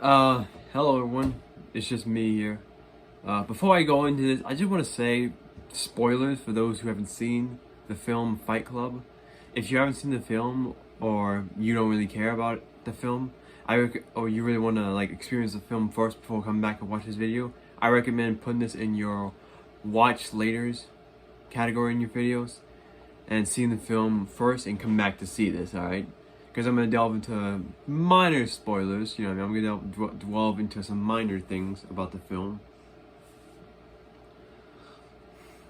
Hello everyone. It's just me here. Before I go into this, I just want to say spoilers for those who haven't seen the film Fight Club. If you haven't seen the film or you don't really care about the film, or you really want to like experience the film first before coming back and watch this video, I recommend putting this in your watch laters category in your videos and seeing the film first and come back to see this, alright? Because I'm going to delve into minor spoilers, you know what I mean? I'm going to delve into some minor things about the film.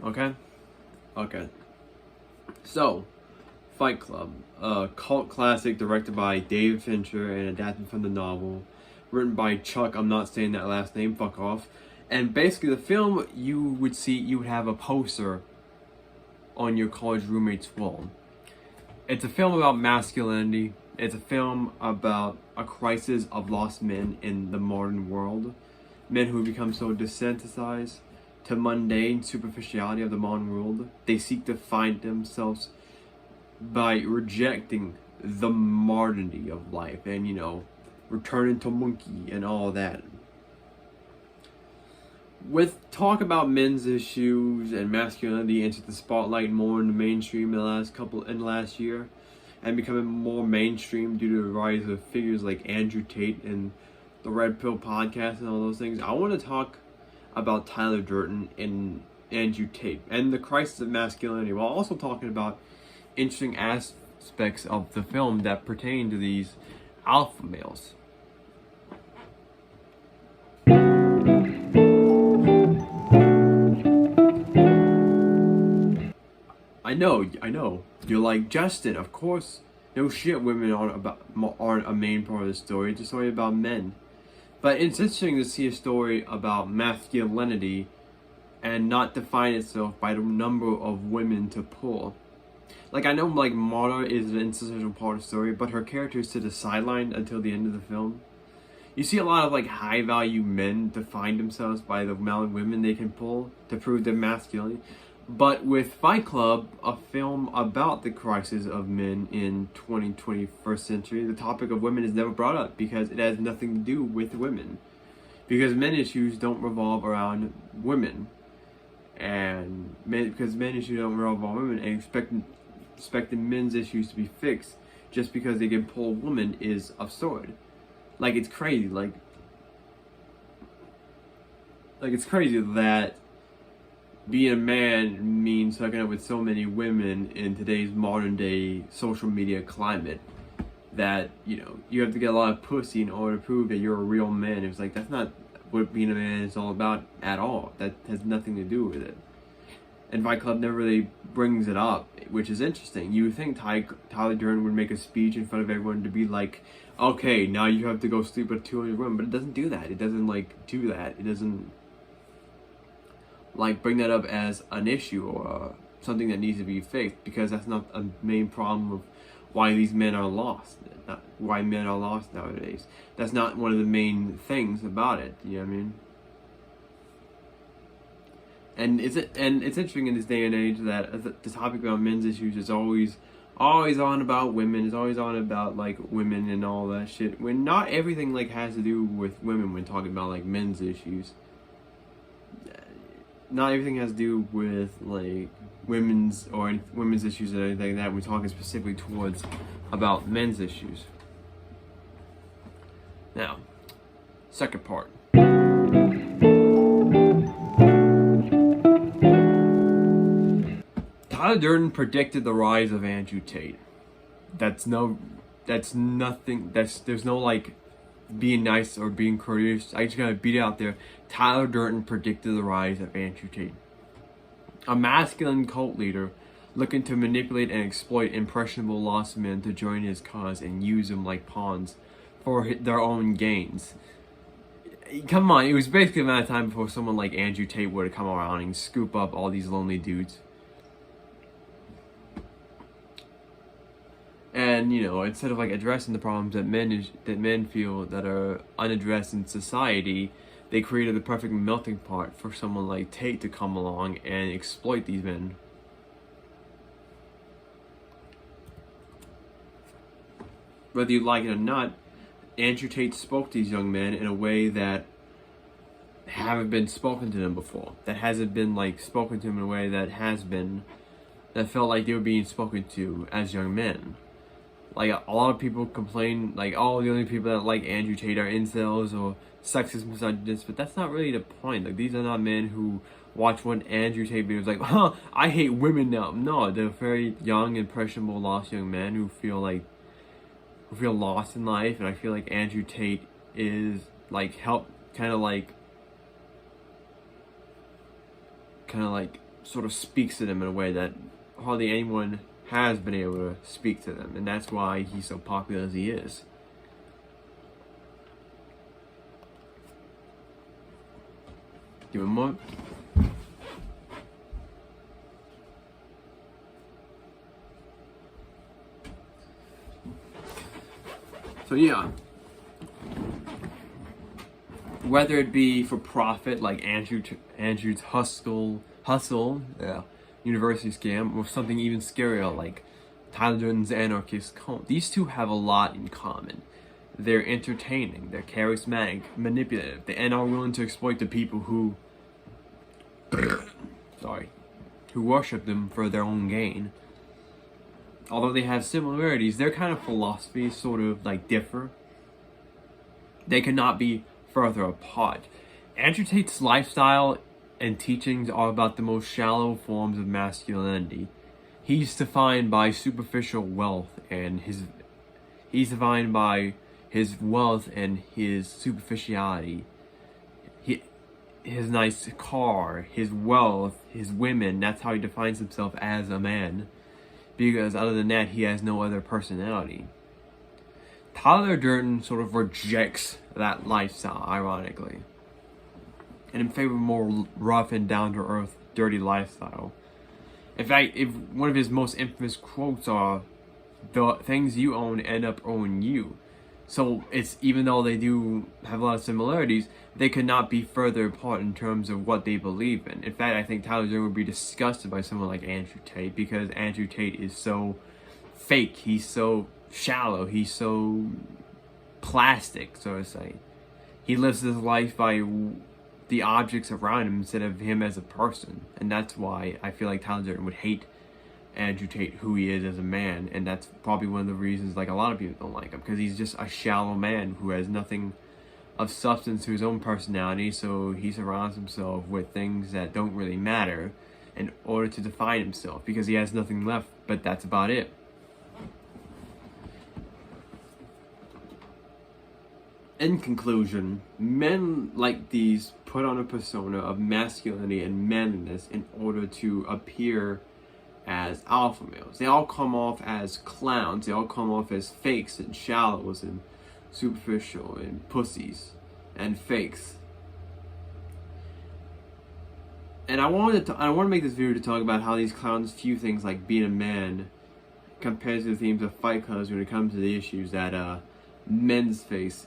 Okay? Okay. So, Fight Club, a cult classic directed by David Fincher and adapted from the novel, written by Chuck, I'm not saying that last name, fuck off. And basically the film, you would have a poster on your college roommate's wall. It's a film about masculinity. It's a film about a crisis of lost men in the modern world. Men who become so desensitized to mundane superficiality of the modern world. They seek to find themselves by rejecting the modernity of life and, you know, returning to monkey and all that. With talk about men's issues and masculinity into the spotlight more in the mainstream in the last year, and becoming more mainstream due to the rise of figures like Andrew Tate and the Red Pill podcast and all those things, I want to talk about Tyler Durden and Andrew Tate and the crisis of masculinity, while also talking about interesting aspects of the film that pertain to these alpha males. I know. You're like, Justin, of course, no shit, women aren't a main part of the story. It's a story about men. But it's interesting to see a story about masculinity and not define itself by the number of women to pull. Like, I know, like, Marta is an essential part of the story, but her character is to the sideline until the end of the film. You see a lot of, like, high-value men define themselves by the amount of women they can pull to prove their masculinity. But with Fight Club, a film about the crisis of men in 21st century, the topic of women is never brought up because it has nothing to do with women. Because men issues don't revolve around women. And because men issues don't revolve around women, and expecting men's issues to be fixed just because they can pull a woman is absurd. Like, it's crazy. Like it's crazy that being a man means hooking up with so many women in today's modern day social media climate that, you know, you have to get a lot of pussy in order to prove that you're a real man. It's like, that's not what being a man is all about at all. That has nothing to do with it. And Fight Club never really brings it up, which is interesting. You would think Tyler Durden would make a speech in front of everyone to be like, okay, now you have to go sleep with 200 women, but it doesn't do that. It doesn't, like, do that. It doesn't, like, bring that up as an issue or something that needs to be fixed, because that's not a main problem of why these men are lost, why men are lost nowadays. That's not one of the main things about it, you know what I mean? And it's interesting in this day and age that the topic about men's issues is always on about women, it's always on about, like, women and all that shit, when not everything, like, has to do with women when talking about, like, men's issues. Not everything has to do with, like, women's issues or anything like that. We're talking specifically towards about men's issues. Now, second part. Tyler Durden predicted the rise of Andrew Tate. There's no, like, being nice or being courteous. I just gotta beat it out there. Tyler Durden predicted the rise of Andrew Tate, a masculine cult leader looking to manipulate and exploit impressionable lost men to join his cause and use them like pawns for their own gains. Come on, it was basically a matter of time before someone like Andrew Tate would have come around and scoop up all these lonely dudes. And, you know, instead of, like, addressing the problems that men feel that are unaddressed in society, they created the perfect melting pot for someone like Tate to come along and exploit these men. Whether you like it or not, Andrew Tate spoke to these young men in a way that haven't been spoken to them before. That hasn't been like spoken to them in a way that that felt like they were being spoken to as young men. Like, a lot of people complain, like, oh, the only people that like Andrew Tate are incels or sexist misogynists, but that's not really the point. Like, these are not men who watch one Andrew Tate video like, huh, I hate women now. No, they're very young, impressionable, lost young men who feel lost in life, and I feel like Andrew Tate is, like, sort of speaks to them in a way that hardly anyone has been able to speak to them, and that's why he's so popular as he is. Give him more. So yeah, whether it be for profit like Andrew's hustle, yeah, university scam, or something even scarier like Tyler Durden's anarchist cult. These two have a lot in common. They're entertaining, they're charismatic, manipulative, and are willing to exploit the people who worship them for their own gain. Although they have similarities, their kind of philosophies sort of like differ. They cannot be further apart. Andrew Tate's lifestyle and teachings are about the most shallow forms of masculinity. He's defined by superficial wealth and he's defined by his wealth and his superficiality. His nice car, his wealth, his women, that's how he defines himself as a man. Because other than that, he has no other personality. Tyler Durden sort of rejects that lifestyle, ironically, and in favor of a more rough and down-to-earth, dirty lifestyle. In fact, if one of his most infamous quotes are, "The things you own end up owning you." So it's, even though they do have a lot of similarities, they could not be further apart in terms of what they believe in. In fact, I think Tyler Durden would be disgusted by someone like Andrew Tate, because Andrew Tate is so fake, he's so shallow, he's so plastic, so to say. He lives his life by the objects around him instead of him as a person, and that's why I feel like Tyler Durden would hate Andrew Tate, who he is as a man, and that's probably one of the reasons like a lot of people don't like him, because he's just a shallow man who has nothing of substance to his own personality, so he surrounds himself with things that don't really matter in order to define himself, because he has nothing left, but that's about it. In conclusion, men like these put on a persona of masculinity and manliness in order to appear as alpha males. They all come off as clowns. They all come off as fakes and shallows and superficial and pussies and fakes. And I want to make this video to talk about how these clowns view things like being a man compared to the themes of Fight Clubs when it comes to the issues that men face.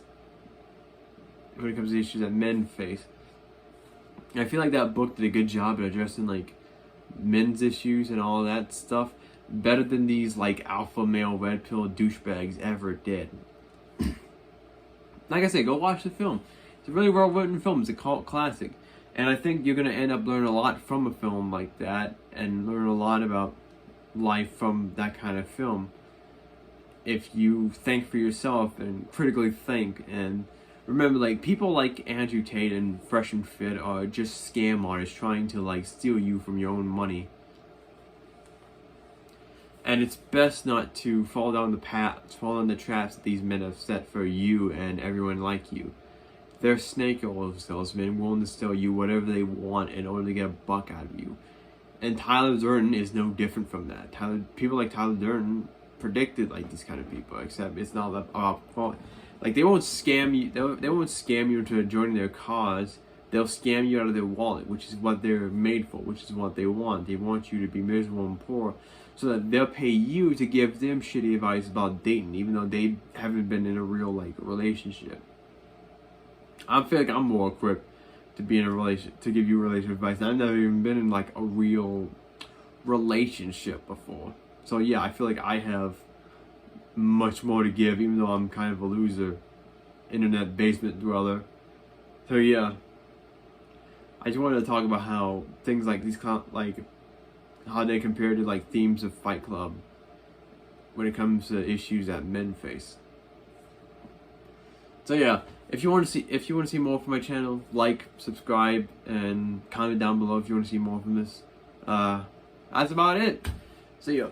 And I feel like that book did a good job at addressing like men's issues and all that stuff better than these like alpha male red pill douchebags ever did. Like I said, go watch the film. It's a really well written film. It's a cult classic, and I think you're gonna end up learning a lot from a film like that, and learn a lot about life from that kind of film if you think for yourself and critically think. And remember, like, people like Andrew Tate and Fresh and Fit are just scam artists trying to like steal you from your own money. And it's best not to fall down the traps that these men have set for you and everyone like you. They're snake oil salesmen willing to sell you whatever they want in order to get a buck out of you. And Tyler Durden is no different from that. People like Tyler Durden predicted like these kind of people, except it's not about quality. Like, they won't scam you. They won't scam you into joining their cause. They'll scam you out of their wallet, which is what they're made for, which is what they want. They want you to be miserable and poor, so that they'll pay you to give them shitty advice about dating, even though they haven't been in a real like relationship. I feel like I'm more equipped to be in a to give you relationship advice. I've never even been in like a real relationship before, so yeah, I feel like I have much more to give, even though I'm kind of a loser internet basement dweller. So yeah, I just wanted to talk about how things like these, like how they compare to like themes of Fight Club when it comes to issues that men face. So yeah, if you want to see more from my channel, like, subscribe, and comment down below if you want to see more from this. That's about it. See ya.